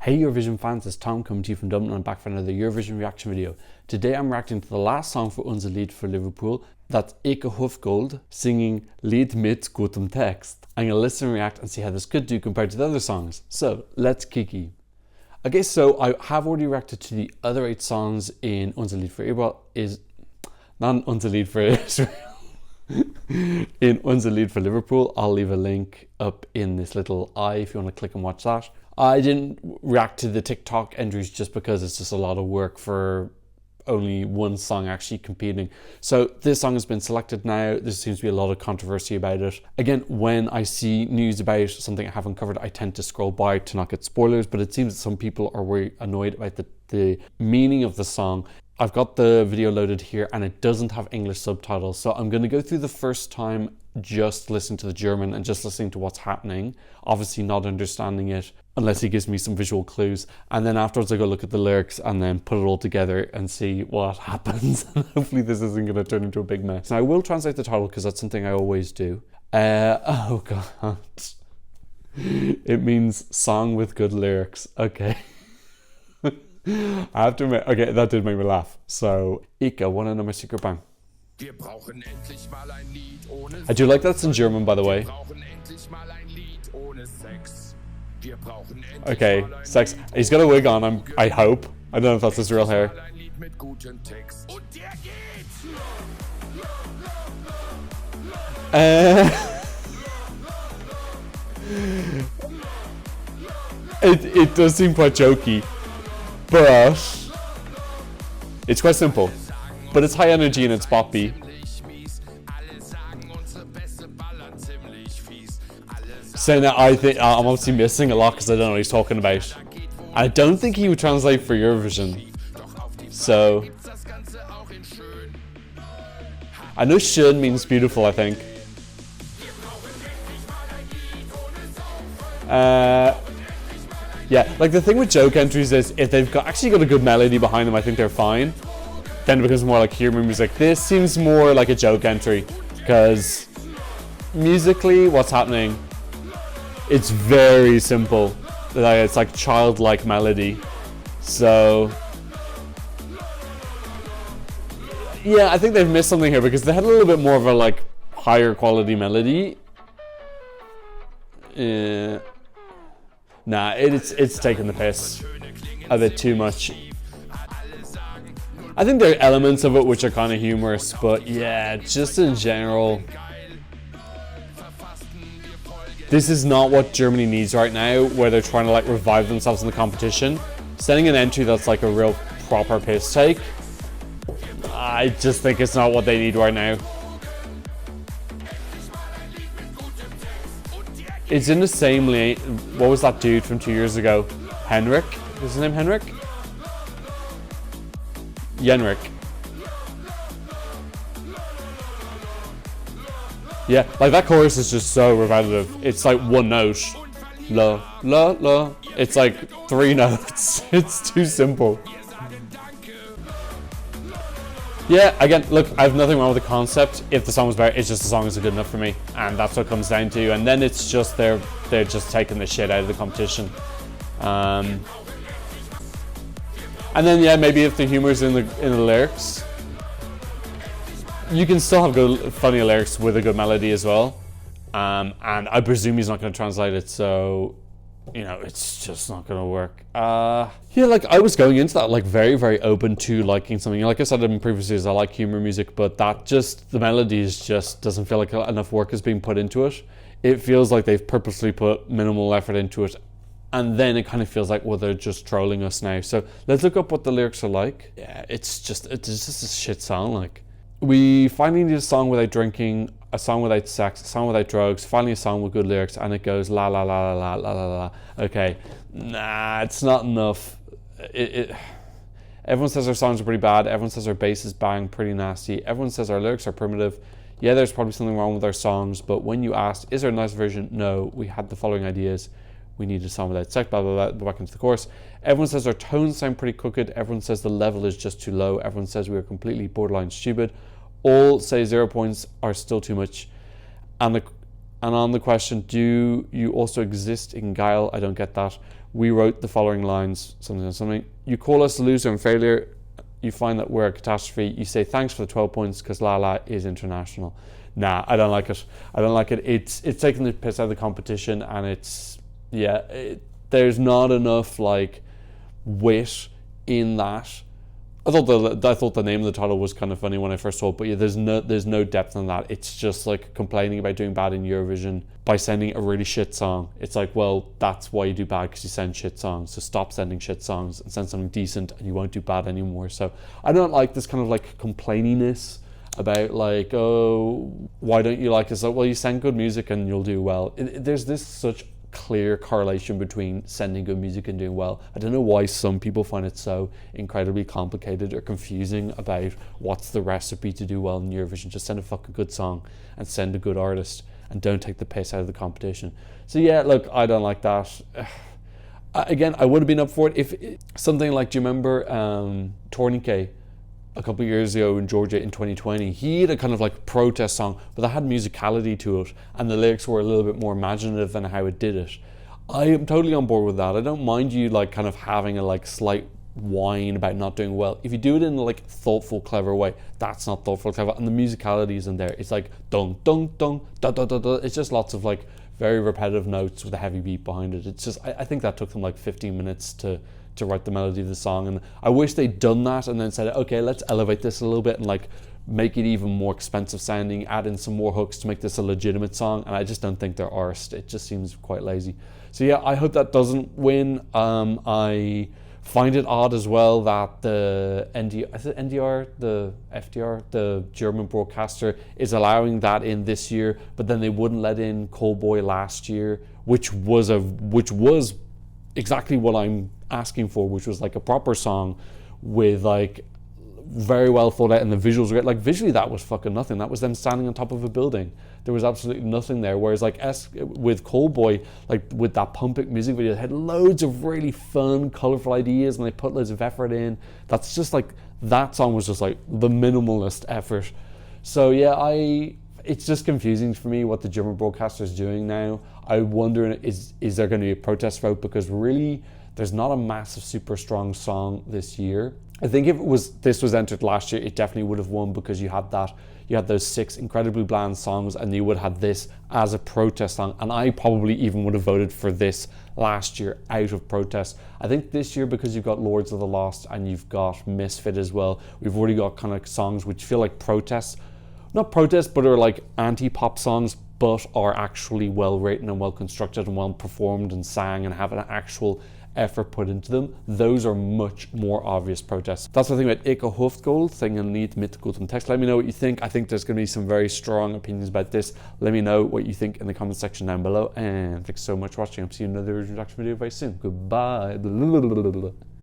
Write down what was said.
Hey Eurovision fans, it's Tom coming to you from Dublin and I'm back for another Eurovision reaction video. Today I'm reacting to the last song for Unser Lied for Liverpool. That's Ikke Hüftgold singing Lied mit gutem Text. I'm going to listen and react and see how this could do compared to the other songs. So, let's kiki. Okay, so I have already reacted to the other 8 songs in Unser Lied for Israel. Not Unser Lied for Israel. In Unser Lied for Liverpool. I'll leave a link up in this little eye if you want to click and watch that. I didn't react to the TikTok entries just because it's just a lot of work for only one song actually competing. So this song has been selected now. There seems to be a lot of controversy about it. Again, when I see news about something I haven't covered, I tend to scroll by to not get spoilers, but it seems that some people are very annoyed about the meaning of the song. I've got the video loaded here and it doesn't have English subtitles, so I'm going to go through the first time just listening to the German and just listening to what's happening, obviously not understanding it unless he gives me some visual clues, and then afterwards I go look at the lyrics and then put it all together and see what happens. And hopefully this isn't going to turn into a big mess. Now I will translate the title because that's something I always do. Oh god, it means song with good lyrics. Okay. I have to admit, okay, that did make me laugh. So, Ikke, wanna know my secret bang? I do like that's in German, by the way. Okay, sex. He's got a wig on, I hope. I don't know if that's his real hair. It does seem quite jokey, but it's quite simple. But it's high energy and it's boppy. So now I think I'm obviously missing a lot because I don't know what he's talking about. I don't think he would translate for Eurovision. So I know schön means beautiful, I think. Yeah, like the thing with joke entries is if they've actually got a good melody behind them, I think they're fine. Then it becomes more like humor music. This seems more like a joke entry because musically, what's happening? It's very simple. It's like childlike melody. So yeah, I think they've missed something here because they had a little bit more of a like higher quality melody. Nah, it's taking the piss a bit too much. I think there are elements of it which are kind of humorous, but yeah, just in general, this is not what Germany needs right now, where they're trying to like revive themselves in the competition. Sending an entry that's like a real proper piss take, I just think it's not what they need right now. It's in the same lane. What was that dude from 2 years ago? Henrik? Was his name Henrik? Jenrik. Yeah, like that chorus is just so repetitive. It's like one note. La, la, la. It's like 3 notes. It's too simple. Yeah, again, look, I have nothing wrong with the concept. If the song was better, it's just the song isn't good enough for me. And that's what it comes down to. And then it's just they're just taking the shit out of the competition. And then yeah, maybe if the humor's in the lyrics, you can still have good, funny lyrics with a good melody as well. And I presume he's not going to translate it, so you know it's just not going to work. Yeah, like I was going into that like very, very open to liking something. Like I said in previous videos, I like humor music, but that just the melodies just doesn't feel like enough work is being put into it. It feels like they've purposely put minimal effort into it. And then it kind of feels like, well, they're just trolling us now. So let's look up what the lyrics are like. Yeah, it's just a shit song. Like, we finally need a song without drinking, a song without sex, a song without drugs, finally a song with good lyrics, and it goes la la la la la la la. Okay, nah, it's not enough. Everyone says our songs are pretty bad. Everyone says our bass is bang, pretty nasty. Everyone says our lyrics are primitive. Yeah, there's probably something wrong with our songs, but when you asked, is there a nice version? No, we had the following ideas. We need a song without sex, blah, blah, blah, back into the chorus. Everyone says our tones sound pretty crooked. Everyone says the level is just too low. Everyone says we are completely borderline stupid. All say 0 points are still too much. And on the question, do you also exist in guile? I don't get that. we wrote the following lines, something. You call us a loser and failure. You find that we're a catastrophe. You say thanks for the 12 points because La La is international. Nah, I don't like it. It's taking the piss out of the competition, and there's not enough like wit in that. I thought the name of the title was kind of funny when I first saw it, but yeah, there's no depth in that. It's just like complaining about doing bad in Eurovision by sending a really shit song. It's like, well, that's why you do bad, because you send shit songs. So stop sending shit songs and send something decent, and you won't do bad anymore. So I don't like this kind of like complaininess about like, oh, why don't you like us? Like, well, you send good music and you'll do well. There's this such clear correlation between sending good music and doing well. I don't know why some people find it so incredibly complicated or confusing about what's the recipe to do well in Eurovision. Just send a fucking good song and send a good artist, and don't take the piss out of the competition. So yeah, look, I don't like that. Again, I would have been up for it if something like, do you remember Tourniquet a couple of years ago in Georgia in 2020? He had a kind of like protest song, but that had musicality to it, and the lyrics were a little bit more imaginative than how it did it. I am totally on board with that. I don't mind you like kind of having a like slight whine about not doing well. If you do it in a like thoughtful, clever way, that's not thoughtful, clever, and the musicality isn't there. It's like dun dun dun da da da da. It's just lots of like very repetitive notes with a heavy beat behind it. It's just I think that took them like 15 minutes to write the melody of the song, and I wish they'd done that and then said, okay, let's elevate this a little bit and like make it even more expensive sounding, add in some more hooks to make this a legitimate song. And I just don't think they're arsed. It just seems quite lazy. So yeah, I hope that doesn't win. I find it odd as well that the FDR, the German broadcaster, is allowing that in this year, but then they wouldn't let in Cold Boy last year, which was exactly what I'm asking for, which was like a proper song with like very well thought out, and the visuals were great. Like visually that was fucking nothing. That was them standing on top of a building. There was absolutely nothing there. Whereas like with Cold Boy, like with that Pump It music video, it had loads of really fun, colourful ideas, and they put loads of effort in. That's just like, that song was just like the minimalist effort. So yeah, it's just confusing for me what the German broadcaster is doing now. I wonder, is there going to be a protest vote? Because really, there's not a massive, super strong song this year. I think if this was entered last year, it definitely would have won, because you had those 6 incredibly bland songs, and you would have had this as a protest song. And I probably even would have voted for this last year out of protest. I think this year, because you've got Lords of the Lost and you've got Misfit as well, we've already got kind of songs which feel like protests. Not protests, but are like anti-pop songs, but are actually well written and well constructed and well performed and sang and have an actual effort put into them. Those are much more obvious protests. That's the thing about Ikke Hüftgold, Unser Lied mit gutem Text. Let me know what you think. I think there's going to be some very strong opinions about this. Let me know what you think in the comment section down below, and thanks so much for watching. I'll see you in another reaction video very soon. Goodbye.